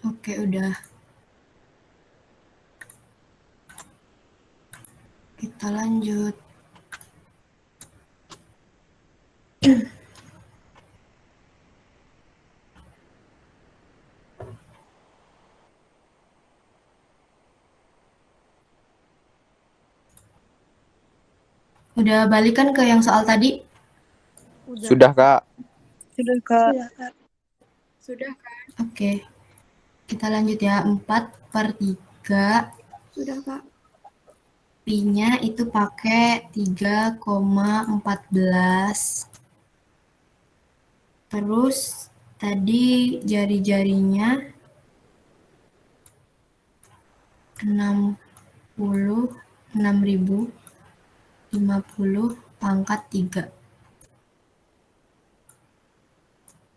Oke, udah. Kita lanjut. Udah balikan ke yang soal tadi? Sudah, Kak. Sudah, Kak. Sudah, Kak. Oke. Kita lanjut ya. 4/3. Sudah, Kak. Pi-nya itu pakai 3,14. Terus tadi jari-jarinya 6.050 pangkat 3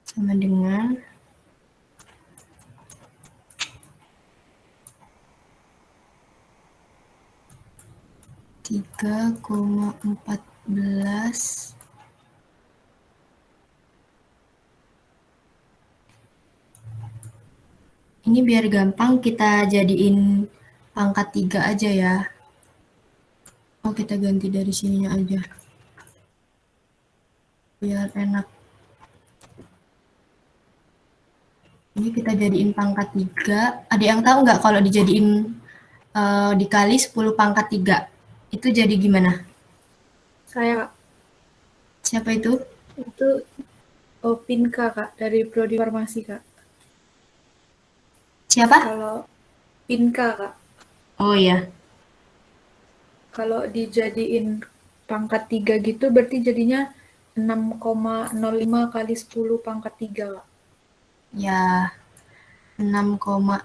sama dengan 3,14. Ini biar gampang kita jadiin pangkat 3 aja ya. Oh, kita ganti dari sininya aja. Biar enak. Ini kita jadiin pangkat 3. Ada yang tahu nggak kalau dijadiin dikali 10 pangkat 3? Itu jadi gimana? Saya, Kak. Siapa itu? Itu Pinka, Kak, dari Prodi Farmasi, Kak. Siapa? Kalau Pinka, Kak. Oh iya. Kalau dijadiin pangkat 3 gitu berarti jadinya 6,05 kali 10 pangkat 3, Kak. Ya, 6,05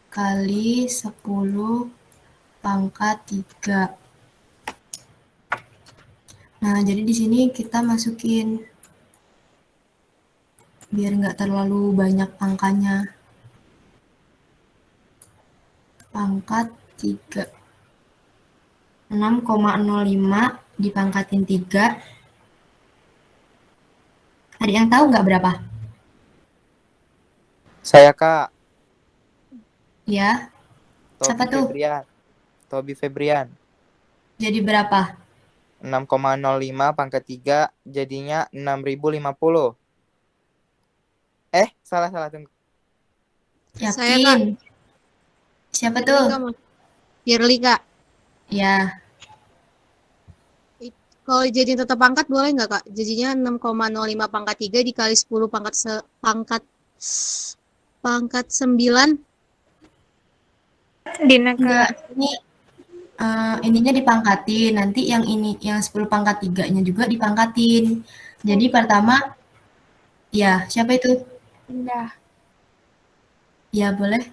kali 10 pangkat 3. Nah, jadi di sini kita masukin biar nggak terlalu banyak angkanya. Pangkat 3. 6,05 dipangkatin 3. Ada yang tahu nggak berapa? Saya, Kak. Ya, siapa tuh? Tobi Febrian. Jadi berapa? 6,05 pangkat 3 jadinya 6.050. Salah, tunggu. Yakin? Saya, Kak. Siapa tuh? Firly, Kak. Ya, Kalau jadi tetap pangkat boleh nggak, Kak? Jadinya 6,05 pangkat 3 dikali 10 pangkat 9. Dina, enggak. Kak. Ini ininya dipangkatin. Nanti yang ini, yang 10 pangkat 3-nya juga dipangkatin. Jadi pertama, ya, siapa itu? Indah. Ya, boleh.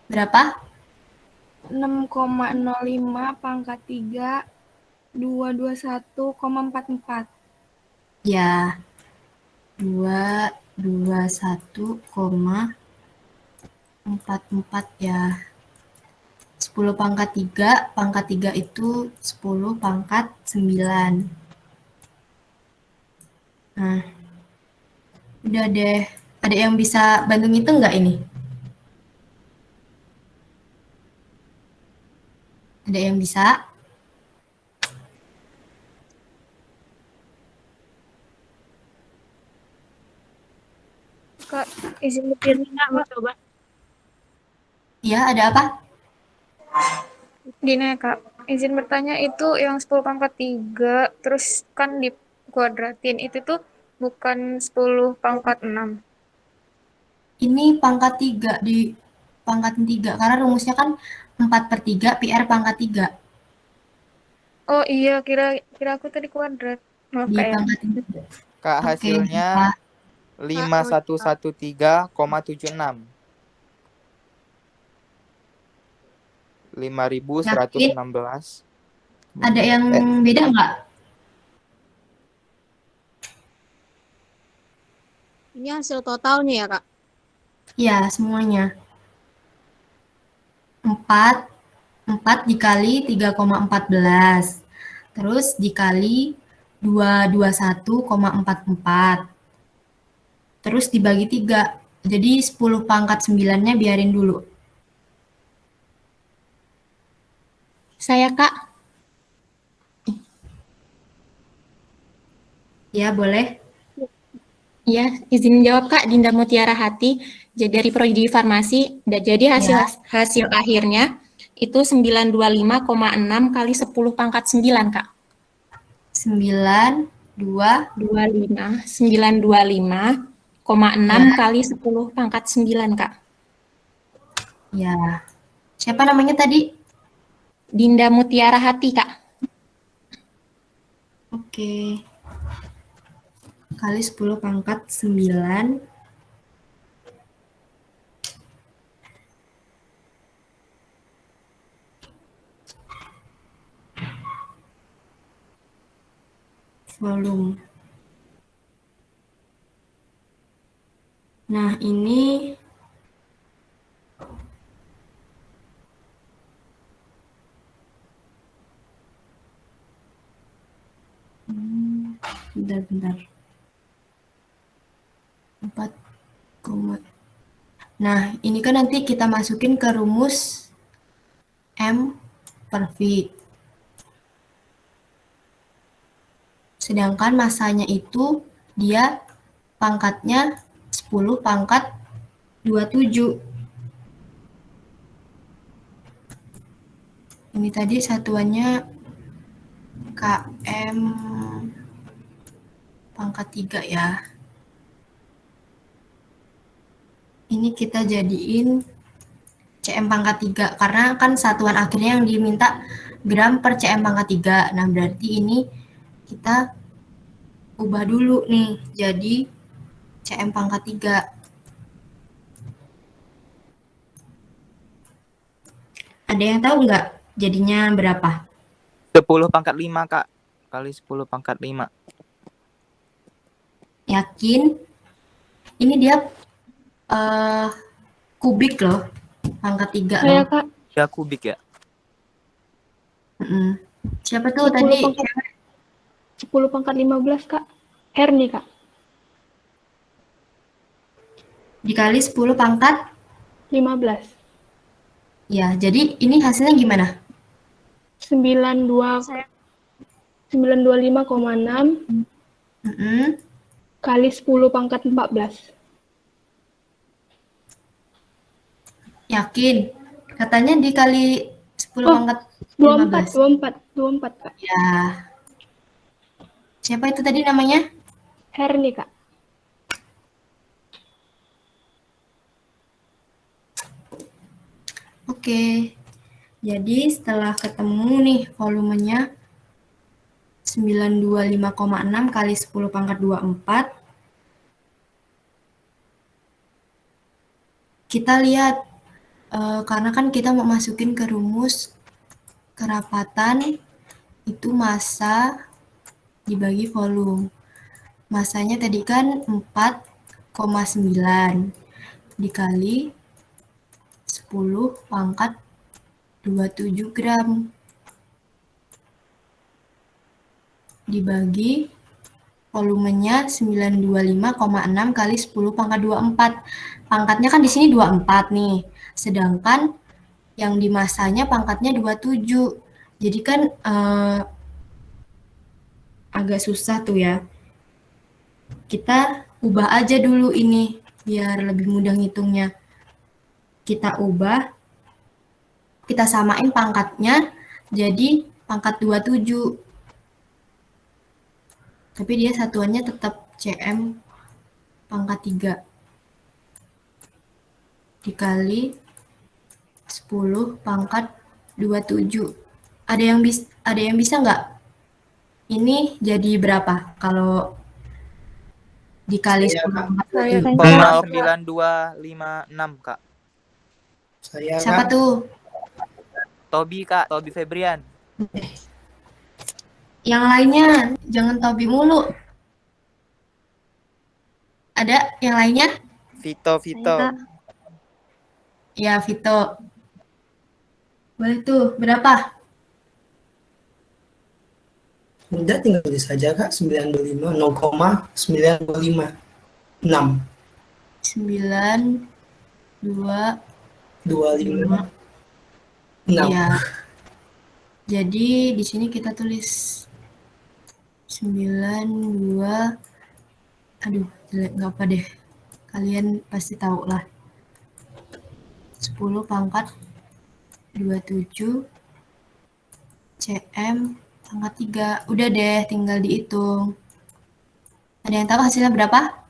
Berapa? 6,05 pangkat 3 221,44. Ya, 221,44 ya. 10 pangkat 3 itu 10 pangkat 9. Nah, udah deh. Ada yang bisa bantu ngitung nggak ini? Ada yang bisa? Kak, izin bertanya, Kak, mau coba. Iya, ada apa? Gini ya, Kak. Izin bertanya itu yang 10 pangkat 3, terus kan dikuadratin. Itu tuh bukan 10 pangkat 6. Ini pangkat 3 di pangkatin 3 karena rumusnya kan 4/3 PR pangkat 3 Oh iya, kira aku tadi kuadrat. Maaf, di Kak ya. pangkatin 3. Kak, Oke, hasilnya berapa? 5113,76. 5.116. Ada yang beda nggak? Ini hasil totalnya ya, Kak? Ya, semuanya. 4 dikali 3,14. Terus dikali 221,44. Terus dibagi 3. Jadi 10 pangkat 9-nya biarin dulu. Saya, Kak. Ya, boleh. Ya, izin jawab, Kak. Dinda Mutiara Hati, dari Prodi Farmasi. Jadi hasil akhirnya itu 925,6 kali 10 pangkat 9, Kak. 925,6 kali 10 pangkat 9, Kak. Ya. Siapa namanya tadi? Dinda Mutiara Hati, Kak. Oke. Kali 10 pangkat 9. Volume. Nah, ini bentar. 4, nah, ini kan nanti kita masukin ke rumus M per V. Sedangkan masanya itu dia pangkatnya 10 pangkat 27. Ini tadi satuannya km pangkat 3 ya. Ini kita jadiin cm pangkat 3 karena kan satuan akhirnya yang diminta gram per cm pangkat 3. Nah, berarti ini kita ubah dulu nih jadi cm pangkat 3. Ada yang tahu nggak jadinya berapa? 10 pangkat 5, Kak. Kali 10 pangkat 5. Yakin? Ini dia kubik loh. Pangkat 3 Saya, loh. Kak. Ya kubik ya. Siapa tuh 10 tadi? pangkat 10 pangkat 15, Kak. Herni, Kak. Dikali 10 pangkat 15. ya, jadi ini hasilnya gimana? 925,6 kali 10 pangkat 14. Yakin? Katanya dikali 10 pangkat 15. 24, Kak. Ya. Siapa itu tadi namanya? Herni, Kak. Oke. Jadi setelah ketemu nih volumenya 925,6 kali 10 pangkat 24. Kita lihat, karena kan kita mau masukin ke rumus kerapatan, itu massa dibagi volume. Massanya tadi kan 4,9 dikali 10 pangkat 27 gram dibagi volumenya 925,6 kali 10 pangkat 24. Pangkatnya kan di sini 24 nih. Sedangkan yang di massanya pangkatnya 27. Jadi kan agak susah tuh ya. Kita ubah aja dulu ini biar lebih mudah ngitungnya. Kita ubah, kita samain pangkatnya jadi pangkat 27. Tapi dia satuannya tetap cm pangkat 3 dikali 10 pangkat 27. Ada yang bisa nggak? Ini jadi berapa kalau dikali 10 pangkat 27? 0,9256, Kak. Siapa tuh? Tobi, Kak. Tobi Febrian. Yang lainnya, jangan Tobi mulu. Ada yang lainnya? Vito. Ya, Vito. Boleh tuh, berapa? Udah tinggal tulis saja Kak, 925, 0,925. 6, 9, 2, 25, 5. 6. Ya. Jadi di sini kita tulis 9, 2, aduh, jelek, nggak apa deh. Kalian pasti tahu lah. 10 pangkat 27 cm pangkat 3. Udah deh, tinggal dihitung. Ada yang tahu hasilnya berapa?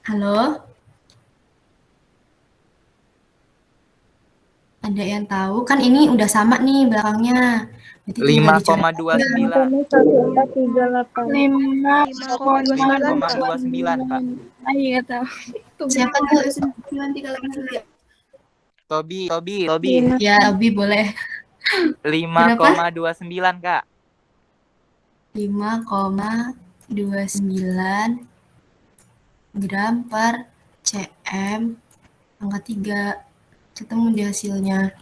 Halo? Ada yang tahu? Kan ini udah sama nih belakangnya. Berarti tinggal dicoret. 5,29. 5,29. 5,29 Kak. Iya tahu. Siapa tuh? Tobi. Ya, Abi boleh. 5,29 Kak. 5,29 gram per cm pangkat 3. Ketemu di hasilnya.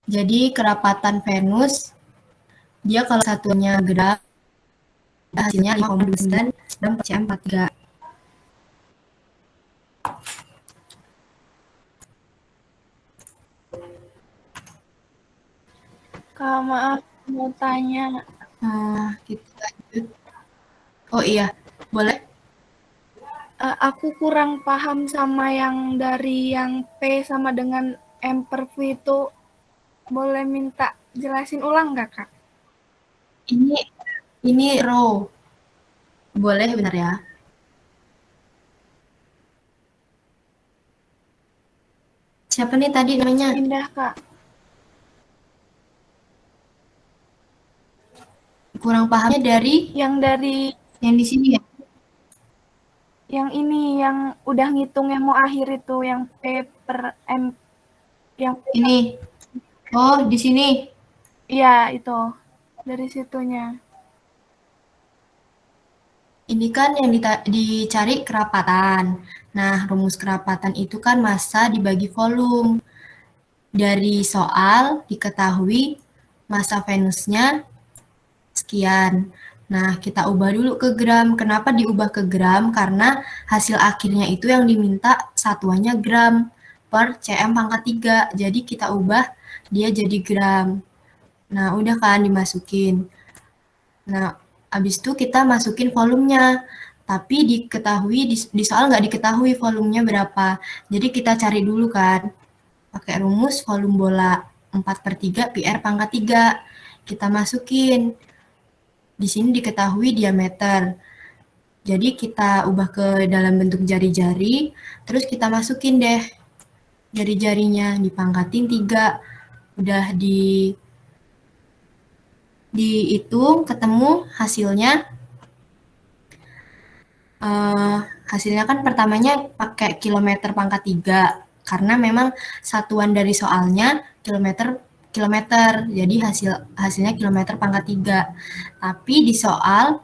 Jadi kerapatan Venus, dia kalau satunya gram, hasilnya 5,29 gram per cm pangkat 3. Kak, maaf mau tanya. Kita lanjut. Oh iya, boleh. Aku kurang paham sama yang dari yang P sama dengan M per V itu. Boleh minta jelasin ulang nggak, Kak? Ini row. Boleh bentar ya. Siapa nih tadi namanya? Indah, Kak. Kurang pahamnya dari Yang dari yang di sini ya? yang ini, yang udah ngitung yang mau akhir itu, yang P per M. Yang Ini. Oh, di sini. iya, itu. Dari situnya. Ini kan yang dicari kerapatan. Nah, rumus kerapatan itu kan massa dibagi volume. Dari soal diketahui massa Venusnya sekian. Nah, kita ubah dulu ke gram. Kenapa diubah ke gram? Karena hasil akhirnya itu yang diminta satuannya gram per cm pangkat 3. Jadi kita ubah dia jadi gram. Nah, udah kan dimasukin. Nah, habis itu kita masukin volumenya. Tapi diketahui di soal nggak diketahui volumenya berapa. Jadi kita cari dulu kan. Pakai rumus volume bola 4/3 PR pangkat 3. Kita masukin. Di sini diketahui diameter. Jadi kita ubah ke dalam bentuk jari-jari, terus kita masukin deh jari-jarinya, dipangkatin 3. Udah dihitung, ketemu hasilnya. Hasilnya kan pertamanya pakai kilometer pangkat 3, karena memang satuan dari soalnya kilometer, jadi hasilnya kilometer pangkat 3. Tapi di soal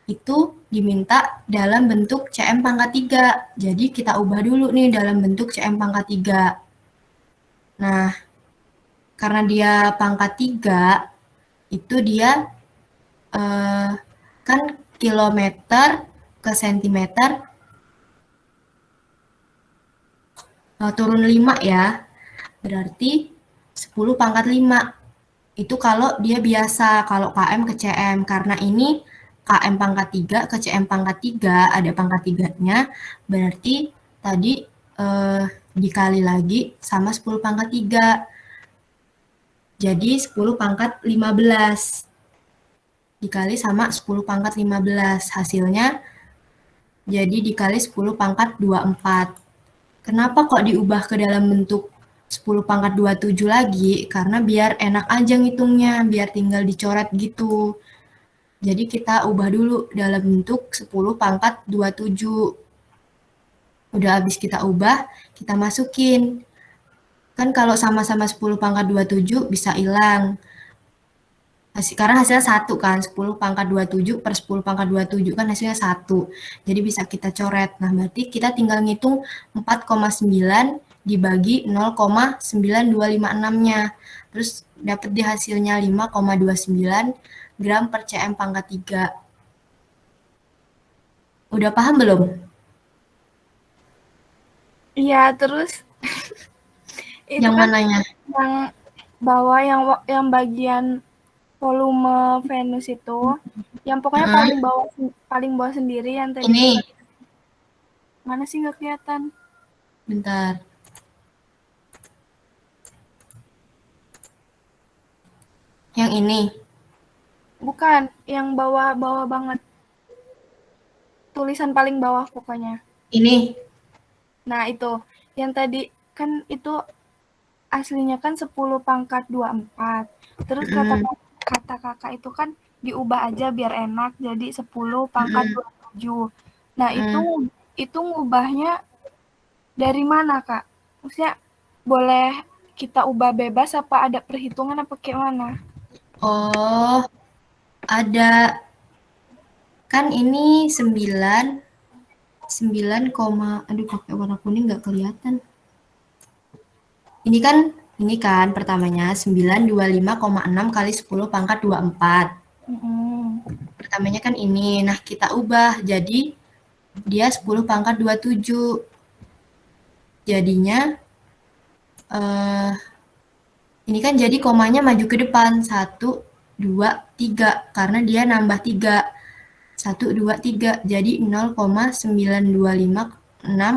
itu diminta dalam bentuk cm pangkat 3. Jadi kita ubah dulu nih dalam bentuk cm pangkat 3. Nah, karena dia pangkat 3, itu dia kan kilometer ke sentimeter turun 5 ya. Berarti 10 pangkat 5. Itu kalau dia biasa, kalau km ke cm. Karena ini km pangkat 3 ke cm pangkat 3, ada pangkat 3-nya, berarti tadi dikali lagi sama 10 pangkat 3. Jadi 10 pangkat 15. Dikali sama 10 pangkat 15. Hasilnya jadi dikali 10 pangkat 24. Kenapa kok diubah ke dalam bentuk 10 pangkat 27 lagi? Karena biar enak aja ngitungnya, biar tinggal dicoret gitu. Jadi kita ubah dulu dalam bentuk 10 pangkat 27. Udah habis kita ubah, kita masukin. Kan kalau sama-sama 10 pangkat 27 bisa hilang. Karena hasilnya 1 kan, 10 pangkat 27 per 10 pangkat 27 kan hasilnya 1. Jadi bisa kita coret. Nah, berarti kita tinggal ngitung 4,9 dibagi 0,9256-nya. Terus dapat di hasilnya 5,29 gram per cm pangkat 3. Udah paham belum? Iya, terus itu Yang kan mananya? yang bawah yang bagian volume Venus itu, yang pokoknya paling bawah sendiri yang tadi Ini, mana sih nggak kelihatan? bentar. Yang ini. Bukan, yang bawah-bawah banget. Tulisan paling bawah pokoknya. Ini. Nah, itu. Yang tadi kan itu aslinya kan 10 pangkat 24. Terus kata kakak itu kan diubah aja biar enak jadi 10 pangkat 27. Nah, itu ngubahnya dari mana, Kak? Maksudnya boleh kita ubah bebas apa ada perhitungan apa kayak mana? Oh, ada. Kan ini 9, aduh pakai warna kuning nggak kelihatan. Ini kan pertamanya 925,6 kali 10 pangkat 24. Pertamanya kan ini. Nah, kita ubah jadi dia 10 pangkat 27. Jadinya ini kan jadi komanya maju ke depan 1, 2, 3 karena dia nambah 3. 1, 2, 3 jadi 0,9256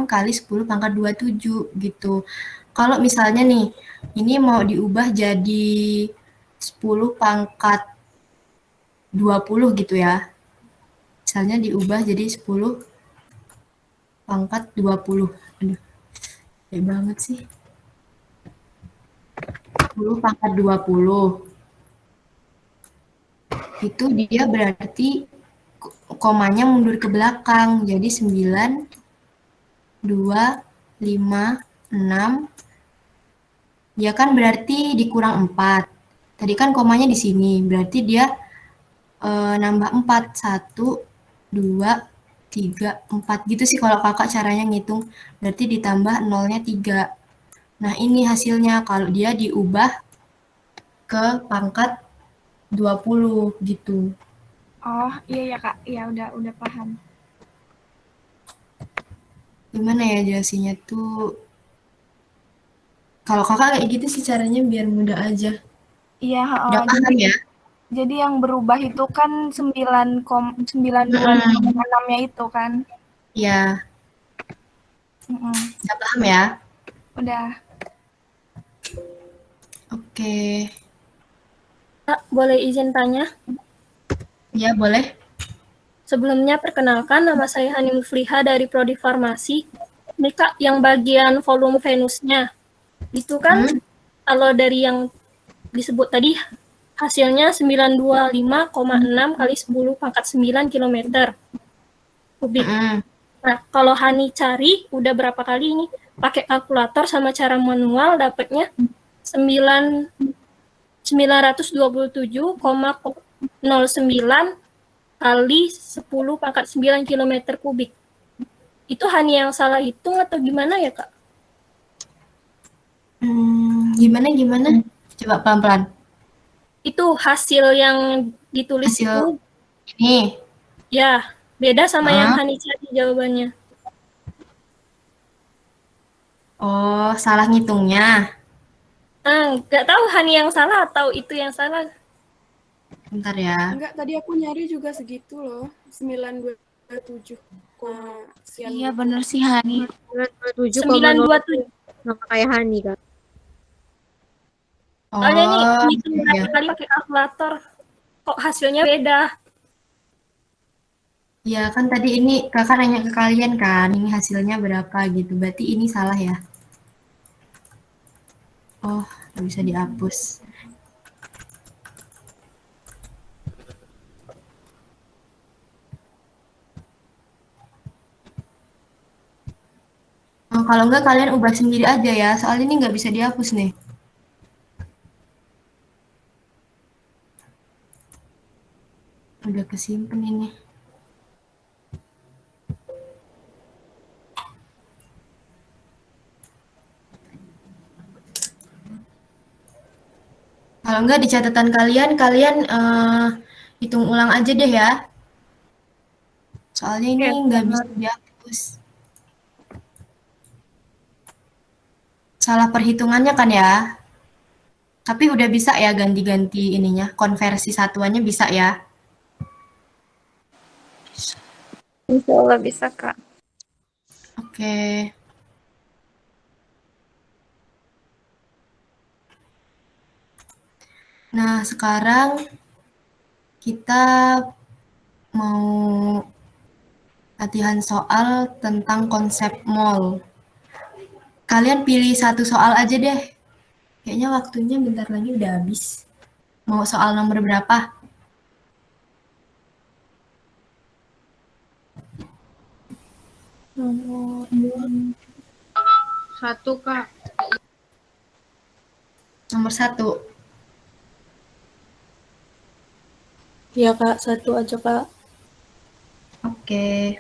kali 10 pangkat 27 gitu. Kalau misalnya nih ini mau diubah jadi 10 pangkat 20 gitu ya. Misalnya diubah jadi 10 pangkat 20. Aduh, kayak banget sih. 10 pangkat 20. Itu dia berarti komanya mundur ke belakang. Jadi 9, 2, 5, 6. Ya kan berarti dikurang 4. Tadi kan komanya di sini. Berarti dia nambah 4. 1, 2, 3, 4. Gitu sih kalau kakak caranya ngitung. Berarti ditambah nolnya 3. Nah ini hasilnya kalau dia diubah ke pangkat 20 gitu. Oh, iya ya, Kak. Iya, udah paham. Gimana ya jelasinnya tuh? Kalau kakak kayak gitu sih caranya biar mudah aja. Iya, Udah paham ya? jadi yang berubah itu kan 9,9256-nya itu kan. Iya, udah paham ya? Udah. Oke. Kak, boleh izin tanya? Ya, boleh. Sebelumnya perkenalkan, nama saya Hani Mufliha dari Prodi Farmasi. Ini Kak, yang bagian volume Venusnya. Itu kan, kalau dari yang disebut tadi, hasilnya 925,6 kali 10 pangkat 9 km kubik. Nah, kalau Hani cari, udah berapa kali ini pakai kalkulator sama cara manual, dapatnya 927,09 kali 10 pangkat 9 km kubik. Itu Hani yang salah hitung atau gimana ya, Kak? Gimana? Coba pelan-pelan. Itu hasil yang ditulis Hasil itu, ini. ya, beda sama yang Hani cari jawabannya. Oh, salah ngitungnya. Nggak tahu Hani yang salah atau itu yang salah. Bentar ya. Enggak, tadi aku nyari juga segitu loh. 927, sekian. Iya bener sih Hani. 927,0 sama kayak Hani, Kak. Soalnya nih, hitung iya. berapa kali pakai kalkulator, kok hasilnya beda. Ya kan tadi ini kakak nanya ke kalian kan, ini hasilnya berapa gitu. Berarti ini salah ya? Oh, nggak bisa dihapus. Kalau enggak kalian ubah sendiri aja ya, soalnya ini nggak bisa dihapus nih. kesimpan ini. Kalau enggak di catatan kalian hitung ulang aja deh ya. Soalnya ini Oke, nggak bisa dihapus. Salah perhitungannya kan ya. Tapi udah bisa ya ganti-ganti ininya, konversi satuannya bisa ya. insya Allah bisa, Kak. Oke. Nah, sekarang kita mau latihan soal tentang konsep mol. Kalian pilih satu soal aja deh. Kayaknya waktunya bentar lagi udah habis. Mau soal nomor berapa? Nomor 1, Kak. Nomor 1. ya Kak, 1 aja Kak. Oke.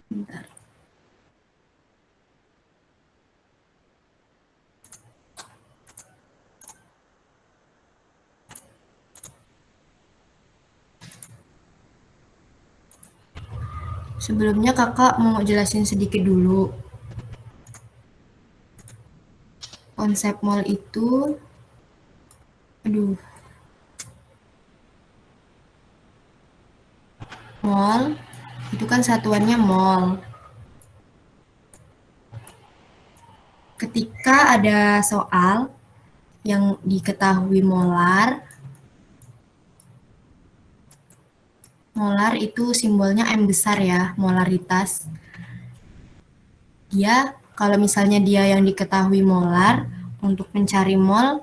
Bentar. Sebelumnya kakak mau jelasin sedikit dulu. Konsep mol itu, mol itu kan satuannya mol. Ketika ada soal yang diketahui molar, molar itu simbolnya M besar ya, molaritas. Dia, kalau misalnya dia yang diketahui molar, untuk mencari mol,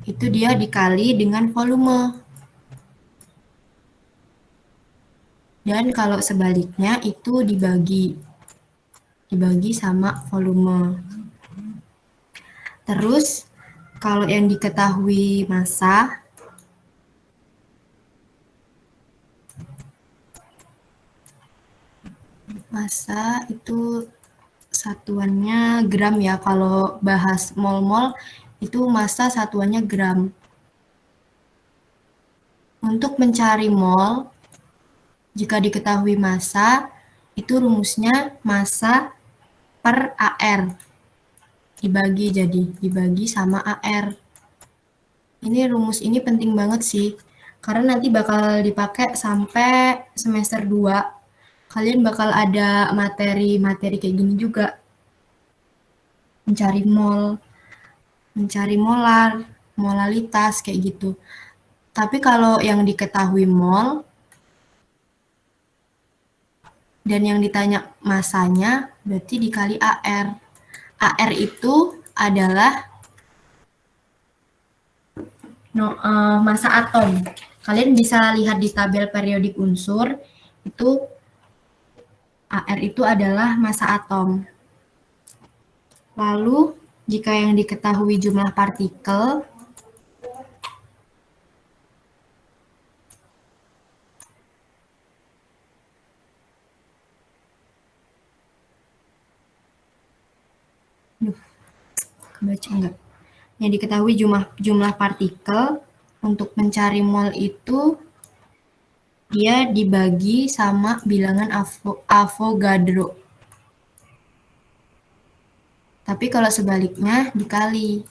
itu dia dikali dengan volume. Dan kalau sebaliknya itu dibagi sama volume. Terus, kalau yang diketahui massa, itu satuannya gram ya. Kalau bahas mol-mol itu massa satuannya gram. Untuk mencari mol, jika diketahui massa, itu rumusnya massa per AR. Dibagi sama AR. Ini rumus ini penting banget sih. Karena nanti bakal dipakai sampai semester 2. Kalian bakal ada materi-materi kayak gini juga. Mencari mol, mencari molar, molalitas, kayak gitu. Tapi kalau yang diketahui mol, dan yang ditanya masanya, berarti dikali AR. AR itu adalah massa atom. Kalian bisa lihat di tabel periodik unsur, itu AR itu adalah massa atom. Lalu, jika yang diketahui jumlah partikel, kebaca enggak? Yang diketahui jumlah partikel, untuk mencari mol itu dia dibagi sama bilangan Avogadro. Tapi kalau sebaliknya dikali.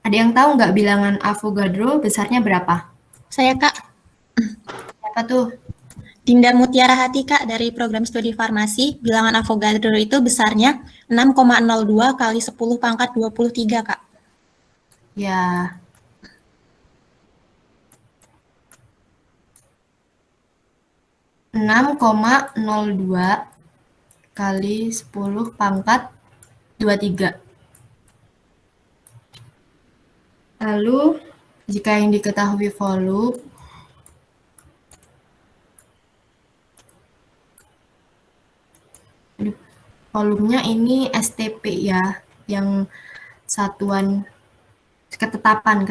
Ada yang tahu nggak bilangan Avogadro besarnya berapa? Saya Kak, Berapa tuh? Dinda Mutiara Hati Kak dari program studi farmasi, bilangan Avogadro itu besarnya 6,02 kali 10 pangkat 23 Kak. Ya. (6,02 kali 10 pangkat 23). Lalu, jika yang diketahui volume, volumenya ini STP ya, yang satuan ketetapan.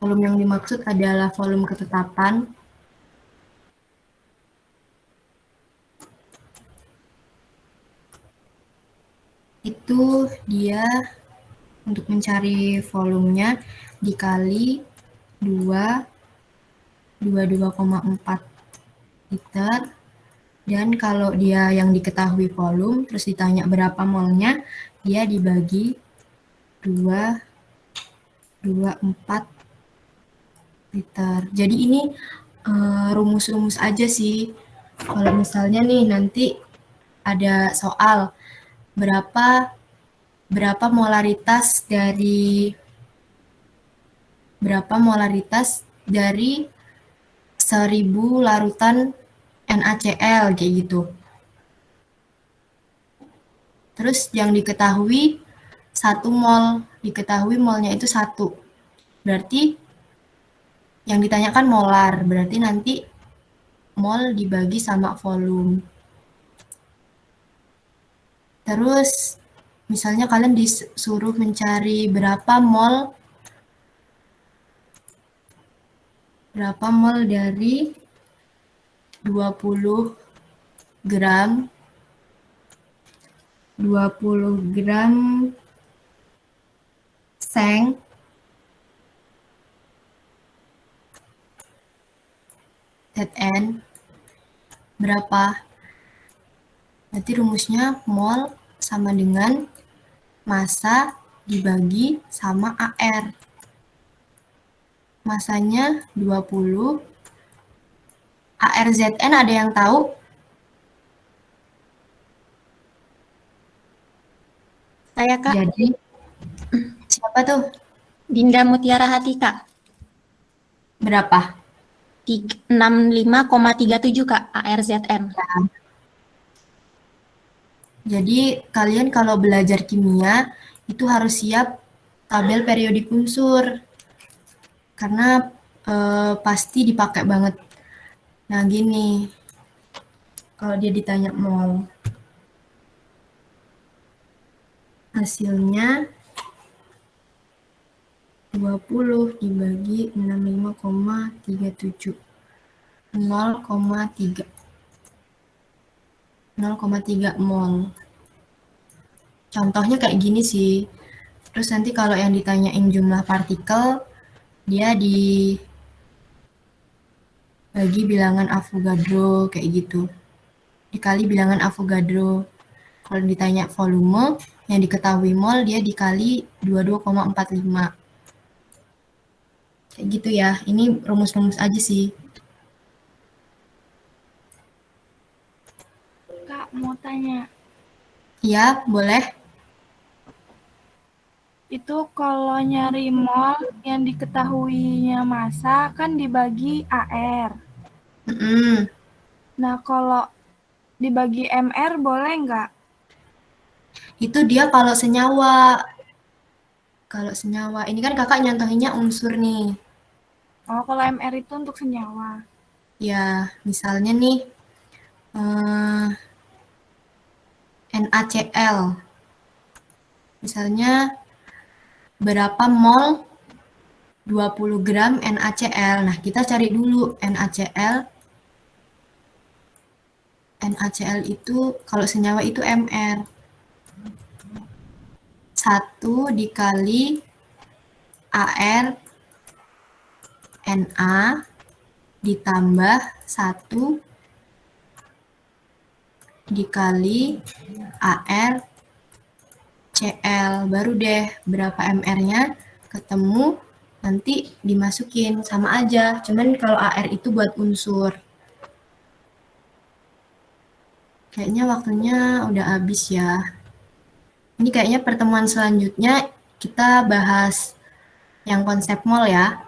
Volume yang dimaksud adalah volume ketetapan. Itu dia untuk mencari volumenya dikali 22,4 liter. Dan kalau dia yang diketahui volume, terus ditanya berapa molnya, dia dibagi 2,24 liter. Jadi ini rumus-rumus aja sih. Kalau misalnya nih nanti ada soal berapa molaritas dari 1000 larutan NaCl kayak gitu. Terus yang diketahui 1 mol, diketahui molnya itu 1. Berarti yang ditanyakan molar, berarti nanti mol dibagi sama volume. Terus misalnya kalian disuruh mencari berapa mol dari 20 gram seng Zn berapa? Berarti rumusnya mol sama dengan massa dibagi sama AR. Masanya 20. ARZN ada yang tahu? Saya, Kak. Jadi, siapa tuh? Dinda Mutiara Hati, Kak. Berapa? 65,37, Kak, ARZN. Jadi, kalian kalau belajar kimia, itu harus siap tabel periodik unsur. Karena pasti dipakai banget. Nah, gini. Kalau dia ditanya mol. Hasilnya 20 dibagi 65,37. 0,3 mol. Contohnya kayak gini sih. Terus nanti kalau yang ditanyain jumlah partikel, dia dibagi bilangan Avogadro kayak gitu. Dikali bilangan Avogadro. Kalau ditanya volume, yang diketahui mol, dia dikali 22,45. Kayak gitu ya. Ini rumus-rumus aja sih. Kak, mau tanya. Iya, boleh. Itu kalau nyari mol yang diketahuinya massa kan dibagi AR. Nah, kalau dibagi MR boleh nggak? Itu dia kalau senyawa. Kalau senyawa. Ini kan kakak nyontohinnya unsur nih. Oh, kalau MR itu untuk senyawa. Ya, misalnya nih NaCl. Misalnya berapa mol 20 gram NaCl. Nah, kita cari dulu NaCl. NaCl itu kalau senyawa itu Mr. 1 dikali AR Na ditambah 1 dikali AR Cl. Baru deh berapa MR-nya ketemu, nanti dimasukin sama aja. Cuman kalau AR itu buat unsur. Kayaknya waktunya udah habis ya. Ini kayaknya pertemuan selanjutnya kita bahas yang konsep mol ya.